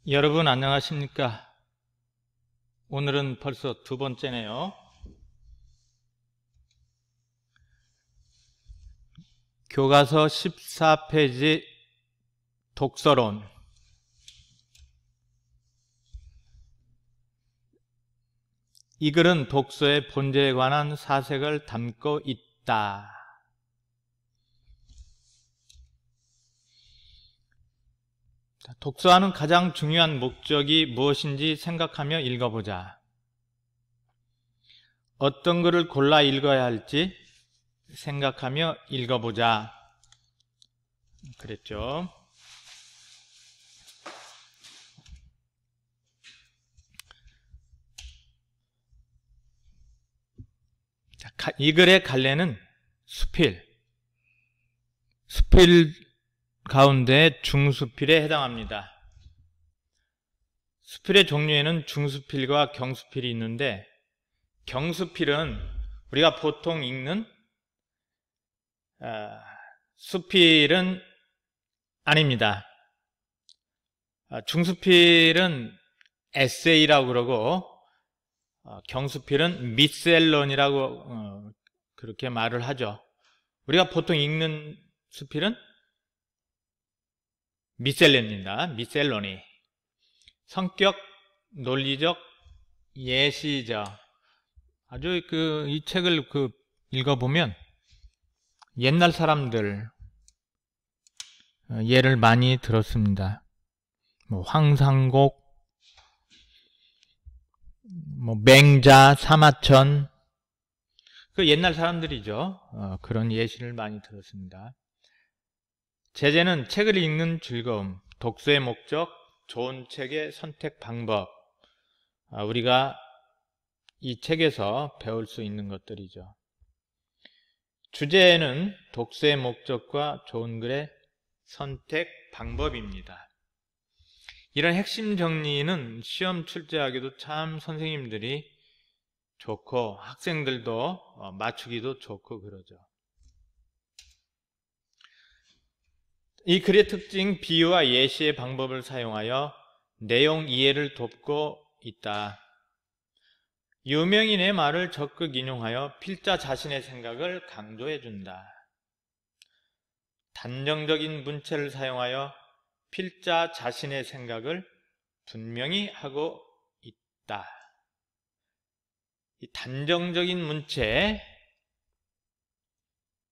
여러분 안녕하십니까? 오늘은 벌써 두 번째네요. 교과서 14페이지 독서론. 이 글은 독서의 본질에 관한 사색을 담고 있다. 독서하는 가장 중요한 목적이 무엇인지 생각하며 읽어보자. 어떤 글을 골라 읽어야 할지 생각하며 읽어보자. 그랬죠. 이 글의 갈래는 수필. 수필 가운데 중수필에 해당합니다. 수필의 종류에는 중수필과 경수필이 있는데, 경수필은 우리가 보통 읽는 수필은 아닙니다. 중수필은 에세이라고 그러고, 경수필은 미셀론이라고 그렇게 말을 하죠. 우리가 보통 읽는 수필은 미셀론입니다. 미셀론이. 성격, 논리적, 예시적. 아주 이 책을 읽어보면 옛날 사람들 예를 많이 들었습니다. 황상곡, 맹자, 사마천, 그 옛날 사람들이죠. 그런 예시를 많이 들었습니다. 제재는 책을 읽는 즐거움, 독서의 목적, 좋은 책의 선택 방법, 우리가 이 책에서 배울 수 있는 것들이죠. 주제는 독서의 목적과 좋은 글의 선택 방법입니다. 이런 핵심 정리는 시험 출제하기도 참 선생님들이 좋고 학생들도 맞추기도 좋고 그러죠. 이 글의 특징, 비유와 예시의 방법을 사용하여 내용 이해를 돕고 있다. 유명인의 말을 적극 인용하여 필자 자신의 생각을 강조해준다. 단정적인 문체를 사용하여 필자 자신의 생각을 분명히 하고 있다. 이 단정적인 문체,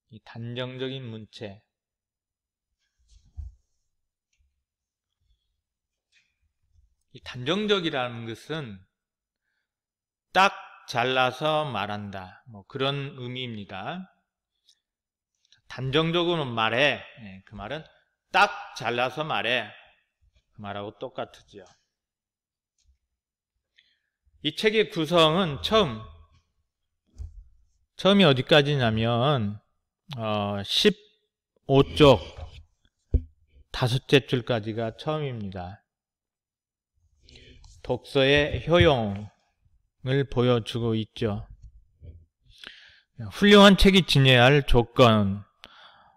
이 단정적이라는 것은 딱 잘라서 말한다, 그런 의미입니다. 단정적으로 말해, 그 말은 딱 잘라서 말해, 그 말하고 똑같으지요. 이 책의 구성은 처음이 어디까지냐면 15쪽 5째 줄까지가 처음입니다. 독서의 효용을 보여주고 있죠. 훌륭한 책이 지녀야 할 조건,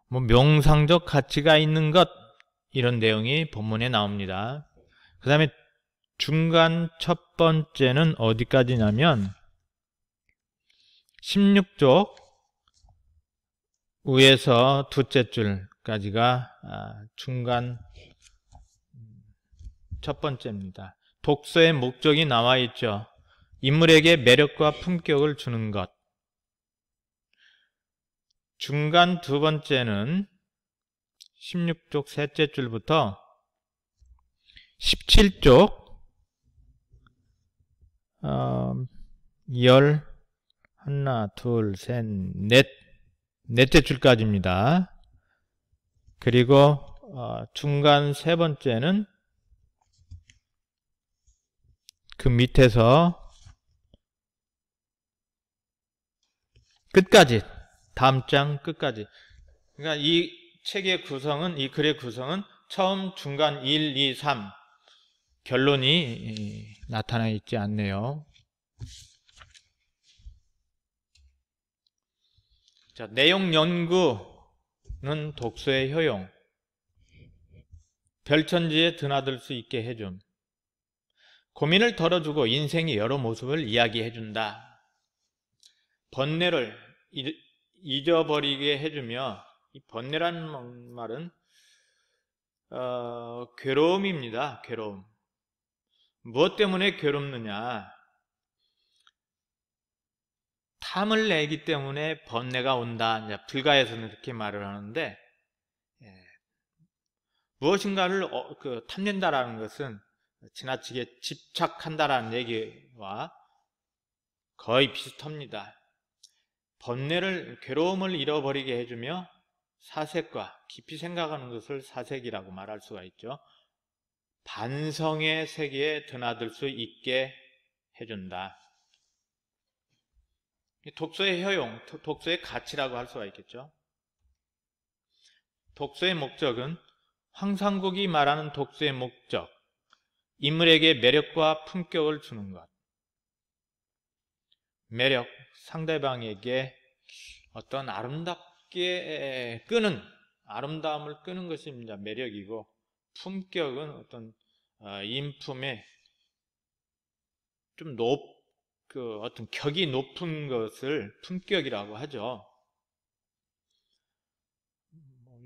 명상적 가치가 있는 것, 이런 내용이 본문에 나옵니다. 그 다음에 중간 첫 번째는 어디까지냐면 16쪽 위에서 둘째 줄까지가 중간 첫 번째입니다. 독서의 목적이 나와 있죠. 인물에게 매력과 품격을 주는 것. 중간 두 번째는 16쪽 셋째 줄부터 17쪽 넷째 줄까지입니다. 그리고 중간 세 번째는 그 밑에서 끝까지, 다음 장 끝까지. 그러니까 이 책의 구성은, 이 글의 구성은 처음, 중간 1, 2, 3 결론이 나타나 있지 않네요. 자, 내용 연구는 독서의 효용, 별천지에 드나들 수 있게 해줌. 고민을 덜어주고 인생의 여러 모습을 이야기해준다. 번뇌를 잊어버리게 해주며, 이 번뇌라는 말은 괴로움입니다. 괴로움. 무엇 때문에 괴롭느냐? 탐을 내기 때문에 번뇌가 온다. 이제 불가에서는 이렇게 말을 하는데, 무엇인가를 탐낸다라는 것은 지나치게 집착한다라는 얘기와 거의 비슷합니다. 번뇌를, 괴로움을 잃어버리게 해주며 사색과 깊이 생각하는 것을 사색이라고 말할 수가 있죠. 반성의 세계에 드나들 수 있게 해준다. 독서의 효용, 독서의 가치라고 할 수가 있겠죠. 독서의 목적은, 황상국이 말하는 독서의 목적, 인물에게 매력과 품격을 주는 것. 매력, 상대방에게 어떤 아름답게 끄는, 아름다움을 끄는 것이 매력이고, 품격은 어떤 인품의 좀 어떤 격이 높은 것을 품격이라고 하죠.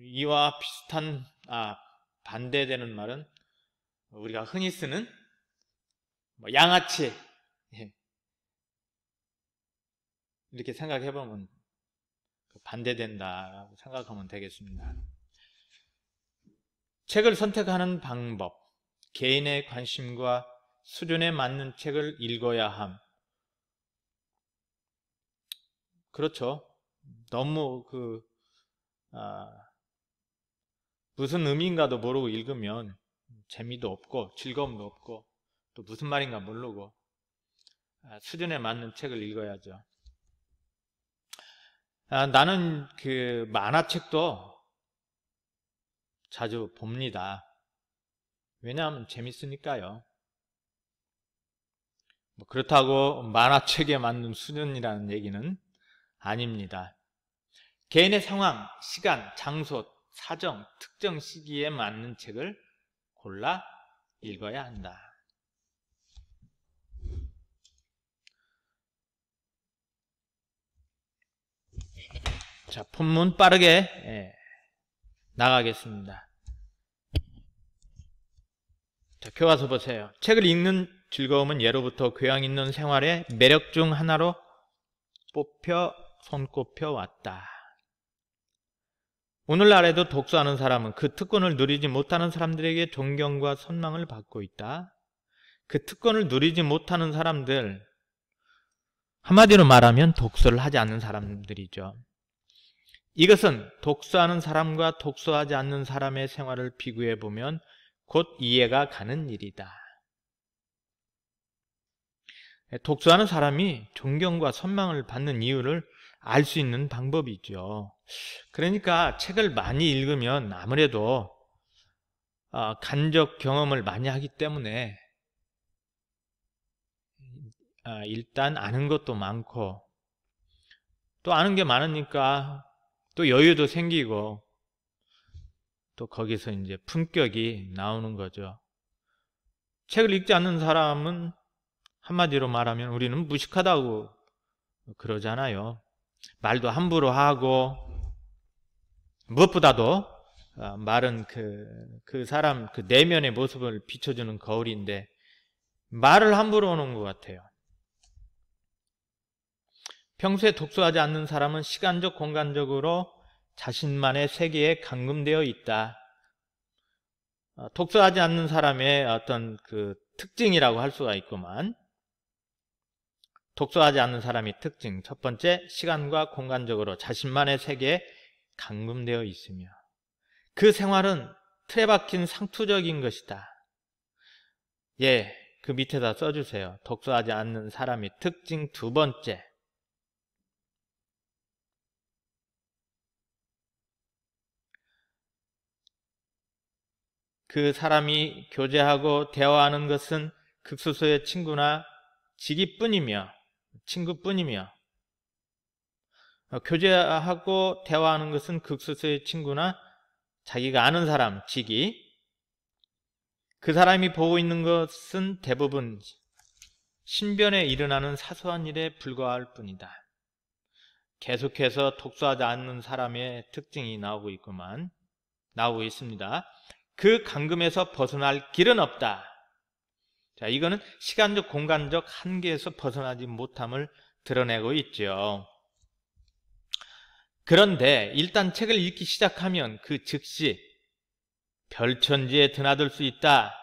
이와 비슷한, 반대되는 말은 우리가 흔히 쓰는 양아치, 이렇게 생각해보면 반대된다라고 생각하면 되겠습니다. 책을 선택하는 방법, 개인의 관심과 수준에 맞는 책을 읽어야 함. 그렇죠. 너무 무슨 의미인가도 모르고 읽으면 재미도 없고 즐거움도 없고 또 무슨 말인가 모르고, 수준에 맞는 책을 읽어야죠. 나는 만화책도 자주 봅니다. 왜냐하면 재밌으니까요. 그렇다고 만화책에 맞는 수준이라는 얘기는 아닙니다. 개인의 상황, 시간, 장소, 사정, 특정 시기에 맞는 책을 골라 읽어야 한다. 자, 본문 빠르게 나가겠습니다. 자, 교과서 보세요. 책을 읽는 즐거움은 예로부터 교양 있는 생활의 매력 중 하나로 손꼽혀 왔다. 오늘날에도 독서하는 사람은 그 특권을 누리지 못하는 사람들에게 존경과 선망을 받고 있다. 그 특권을 누리지 못하는 사람들, 한마디로 말하면 독서를 하지 않는 사람들이죠. 이것은 독서하는 사람과 독서하지 않는 사람의 생활을 비교해 보면 곧 이해가 가는 일이다. 독서하는 사람이 존경과 선망을 받는 이유를 알 수 있는 방법이죠. 그러니까 책을 많이 읽으면 아무래도 간접 경험을 많이 하기 때문에 일단 아는 것도 많고, 또 아는 게 많으니까 또 여유도 생기고, 또 거기서 이제 품격이 나오는 거죠. 책을 읽지 않는 사람은 한마디로 말하면 우리는 무식하다고 그러잖아요. 말도 함부로 하고, 무엇보다도 말은 그 사람 그 내면의 모습을 비춰주는 거울인데 말을 함부로 하는 것 같아요. 평소에 독서하지 않는 사람은 시간적, 공간적으로 자신만의 세계에 감금되어 있다. 독서하지 않는 사람의 어떤 특징이라고 할 수가 있구만. 독서하지 않는 사람의 특징, 첫 번째, 시간과 공간적으로 자신만의 세계에 감금되어 있으며, 그 생활은 틀에 박힌 상투적인 것이다. 그 밑에다 써주세요. 독서하지 않는 사람의 특징 두 번째, 그 사람이 교제하고 대화하는 것은 극소수의 친구나 친구뿐이며, 교제하고 대화하는 것은 극소수의 친구나 자기가 아는 사람, 직이, 그 사람이 보고 있는 것은 대부분 신변에 일어나는 사소한 일에 불과할 뿐이다. 계속해서 독서하지 않는 사람의 특징이 나오고 있습니다. 그 감금에서 벗어날 길은 없다. 자, 이거는 시간적, 공간적 한계에서 벗어나지 못함을 드러내고 있죠. 그런데 일단 책을 읽기 시작하면 그 즉시 별천지에 드나들 수 있다.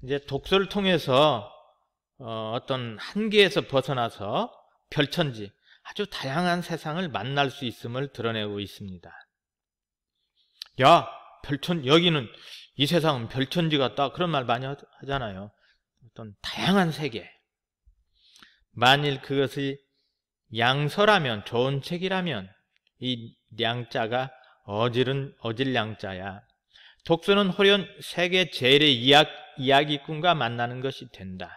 이제 독서를 통해서 어떤 한계에서 벗어나서 별천지, 아주 다양한 세상을 만날 수 있음을 드러내고 있습니다. 야, 여기는 이 세상은 별천지 같다. 그런 말 많이 하잖아요. 어떤 다양한 세계. 만일 그것이 양서라면, 좋은 책이라면 이 량자가 어질 양자야. 독서는 홀연 세계 제일의 이야기꾼과 만나는 것이 된다.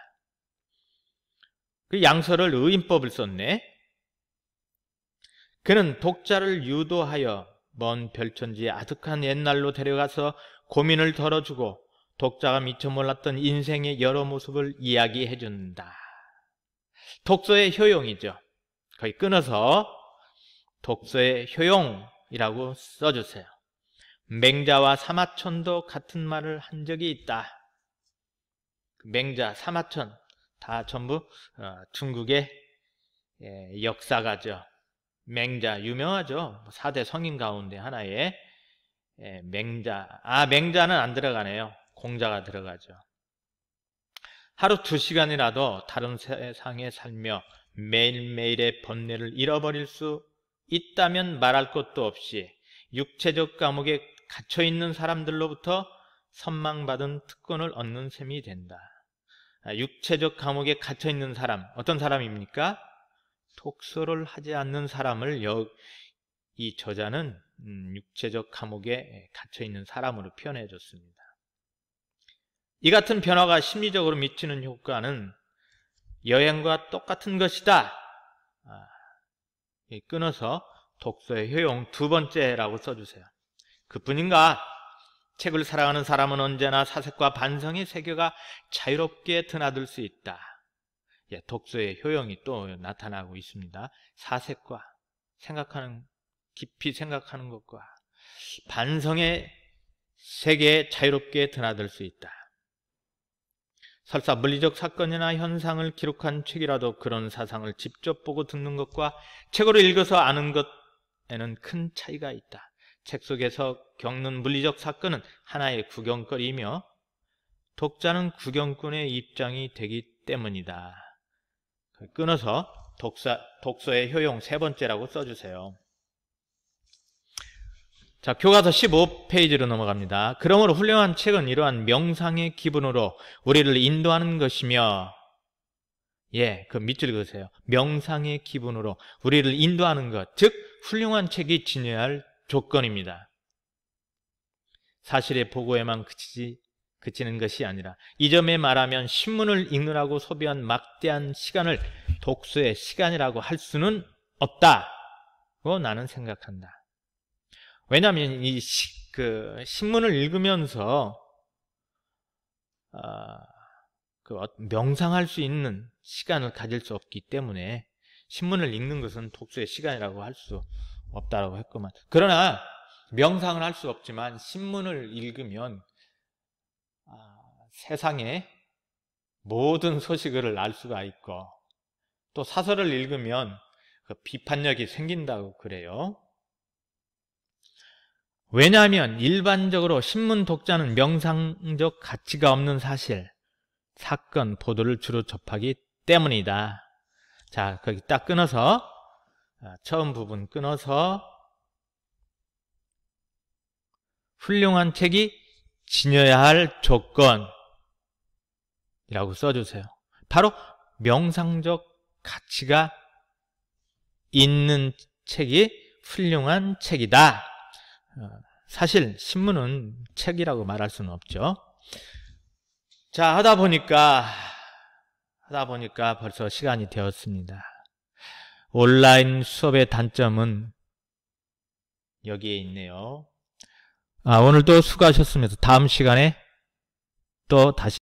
그 양서를 의인법을 썼네. 그는 독자를 유도하여 먼 별천지의 아득한 옛날로 데려가서 고민을 덜어주고 독자가 미처 몰랐던 인생의 여러 모습을 이야기해 준다. 독서의 효용이죠. 거기 끊어서 독서의 효용이라고 써주세요. 맹자와 사마천도 같은 말을 한 적이 있다. 맹자, 사마천 다 전부 중국의 역사가죠. 맹자 유명하죠. 4대 성인 가운데 하나의 맹자. 맹자는 안 들어가네요. 공자가 들어가죠. 하루 2시간이라도 다른 세상에 살며 매일매일의 번뇌를 잃어버릴 수 있다면 말할 것도 없이 육체적 감옥에 갇혀있는 사람들로부터 선망받은 특권을 얻는 셈이 된다. 육체적 감옥에 갇혀있는 사람, 어떤 사람입니까? 독서를 하지 않는 사람을 이 저자는 육체적 감옥에 갇혀있는 사람으로 표현해 줬습니다. 이 같은 변화가 심리적으로 미치는 효과는 여행과 똑같은 것이다. 끊어서 독서의 효용 2번째라고 써주세요. 그뿐인가? 책을 사랑하는 사람은 언제나 사색과 반성의 세계가 자유롭게 드나들 수 있다. 독서의 효용이 또 나타나고 있습니다. 사색과 깊이 생각하는 것과 반성의 세계에 자유롭게 드나들 수 있다. 설사 물리적 사건이나 현상을 기록한 책이라도 그런 사상을 직접 보고 듣는 것과 책으로 읽어서 아는 것에는 큰 차이가 있다. 책 속에서 겪는 물리적 사건은 하나의 구경거리이며 독자는 구경꾼의 입장이 되기 때문이다. 끊어서 독서의 효용 3번째라고 써주세요. 자, 교과서 15페이지로 넘어갑니다. 그러므로 훌륭한 책은 이러한 명상의 기분으로 우리를 인도하는 것이며, 그 밑줄 그으세요. 명상의 기분으로 우리를 인도하는 것, 즉 훌륭한 책이 지녀야 할 조건입니다. 사실의 보고에만 그치는 것이 아니라 이 점에 말하면 신문을 읽느라고 소비한 막대한 시간을 독서의 시간이라고 할 수는 없다고 나는 생각한다. 왜냐하면 이 신문을 읽으면서 명상할 수 있는 시간을 가질 수 없기 때문에 신문을 읽는 것은 독서의 시간이라고 할 수 없다라고 했구만. 그러나 명상을 할 수 없지만 신문을 읽으면 세상의 모든 소식을 알 수가 있고, 또 사설을 읽으면 그 비판력이 생긴다고 그래요. 왜냐하면 일반적으로 신문 독자는 명상적 가치가 없는 사건, 보도를 주로 접하기 때문이다. 자, 거기 딱 끊어서, 처음 부분 끊어서 훌륭한 책이 지녀야 할 조건이라고 써주세요. 바로 명상적 가치가 있는 책이 훌륭한 책이다. 사실 신문은 책이라고 말할 수는 없죠. 자, 하다 보니까 벌써 시간이 되었습니다. 온라인 수업의 단점은 여기에 있네요. 오늘도 수고하셨습니다. 다음 시간에 또 다시